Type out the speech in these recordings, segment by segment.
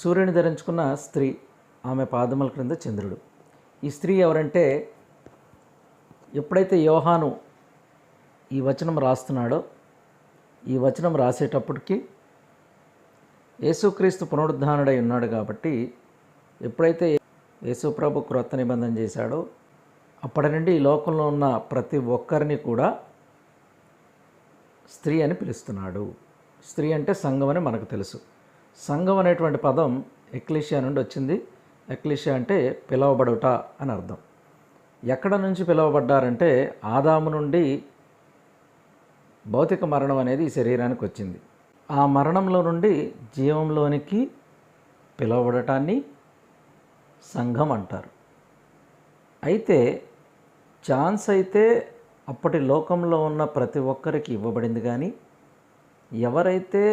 సూర్యుని ధరించుకున్న స్త్రీ, ఆమె పాదముల క్రింద చంద్రుడు. ఈ స్త్రీ ఎవరంటే, ఎప్పుడైతే యోహాను ఈ వచనం రాస్తున్నాడో, ఈ వచనం రాసేటప్పటికి యేసుక్రీస్తు పునరుద్ధానుడై ఉన్నాడు కాబట్టి, ఎప్పుడైతే యేసుప్రభు క్రొత్త నిబంధన చేశాడో అప్పటి నుండి ఈ లోకంలో ఉన్న ప్రతి ఒక్కరిని కూడా స్త్రీ అని పిలుస్తున్నాడు. స్త్రీ అంటే సంఘం అని మనకు తెలుసు. సంఘం అనేటువంటి పదం ఎక్లీషియా నుండి వచ్చింది. ఎక్లీషియా అంటే పిలవబడుట అని అర్థం. ఎక్కడ నుంచి పిలువబడ్డారంటే, ఆదాము నుండి భౌతిక మరణం అనేది ఈ శరీరానికి వచ్చింది. ఆ మరణంలో నుండి జీవంలోనికి పిలువబడటాన్ని సంఘం అంటారు. అయితే ఛాన్స్ అయితే అప్పటి లోకంలో ఉన్న ప్రతి ఒక్కరికి ఇవ్వబడింది. కానీ ఎవరైతే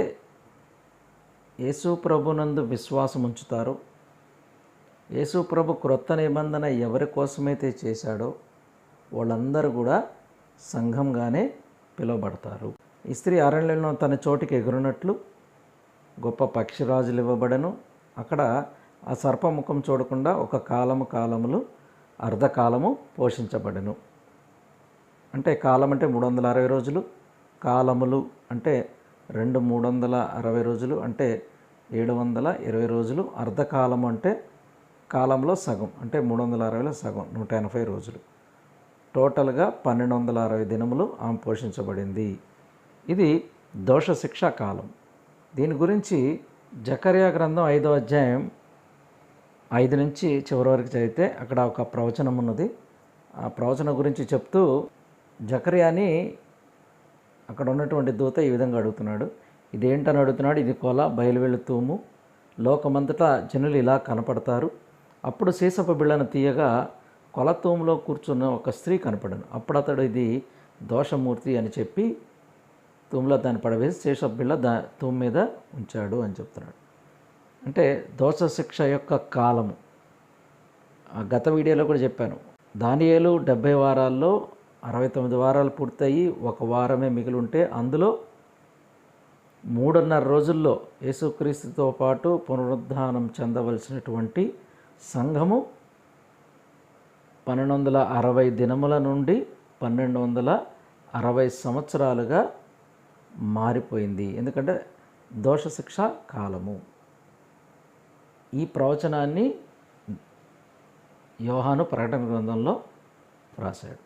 యేసు ప్రభునందు విశ్వాసం ఉంచుతారో, యేసు ప్రభు క్రొత్త నిబంధన ఎవరి కోసమైతే చేశాడో వాళ్ళందరూ కూడా సంఘంగానే పిలువబడతారు. ఈ స్త్రీ అరణ్యంలో తన చోటికి ఎగురునట్లు గొప్ప పక్షిరాజులు ఇవ్వబడను. అక్కడ ఆ సర్పముఖం చూడకుండా ఒక కాలములు అర్ధకాలము పోషించబడను. అంటే కాలం అంటే 360 రోజులు, కాలములు అంటే 360 రోజులు, అంటే 720 రోజులు. అర్ధకాలము అంటే కాలంలో సగం, అంటే 360లో సగం, 180 రోజులు. టోటల్గా 1260 దినములు ఆమె పోషించబడింది. ఇది దోషశిక్షా కాలం. దీని గురించి జకర్యా గ్రంథం 5వ అధ్యాయం 5 నుంచి చివరి వరకు చదివితే అక్కడ ఒక ప్రవచనం ఉన్నది. ఆ ప్రవచనం గురించి చెప్తూ జకర్యాని అక్కడ ఉన్నటువంటి దూత ఈ విధంగా అడుగుతున్నాడు. ఇదేంటని అడుగుతున్నాడు. ఇది కొల, బయలువెళ్ళు తూము, లోకమంతటా జనులు ఇలా కనపడతారు. అప్పుడు సీసపు బిళ్ళను తీయగా కొల తూములో కూర్చున్న ఒక స్త్రీ కనపడను. అప్పుడు అతడు ఇది దోషమూర్తి అని చెప్పి తూములో దాన్ని పడవేసి సీసపు బిళ్ళ తూము మీద ఉంచాడు అని చెప్తున్నాడు. అంటే దోషశిక్ష యొక్క కాలము. గత వీడియోలో కూడా చెప్పాను. దానియేలు 70 వారాల్లో 69 వారాలు పూర్తయి 1 వారమే మిగిలి ఉంటే, అందులో 3.5 రోజుల్లో యేసుక్రీస్తుతో పాటు పునరుద్ధానం చెందవలసినటువంటి సంఘము 1260 దినముల నుండి 1260 సంవత్సరాలుగా మారిపోయింది. ఎందుకంటే దోషశిక్ష కాలము. ఈ ప్రవచనాన్ని యోహాను ప్రకటన గ్రంథంలో రాశాడు.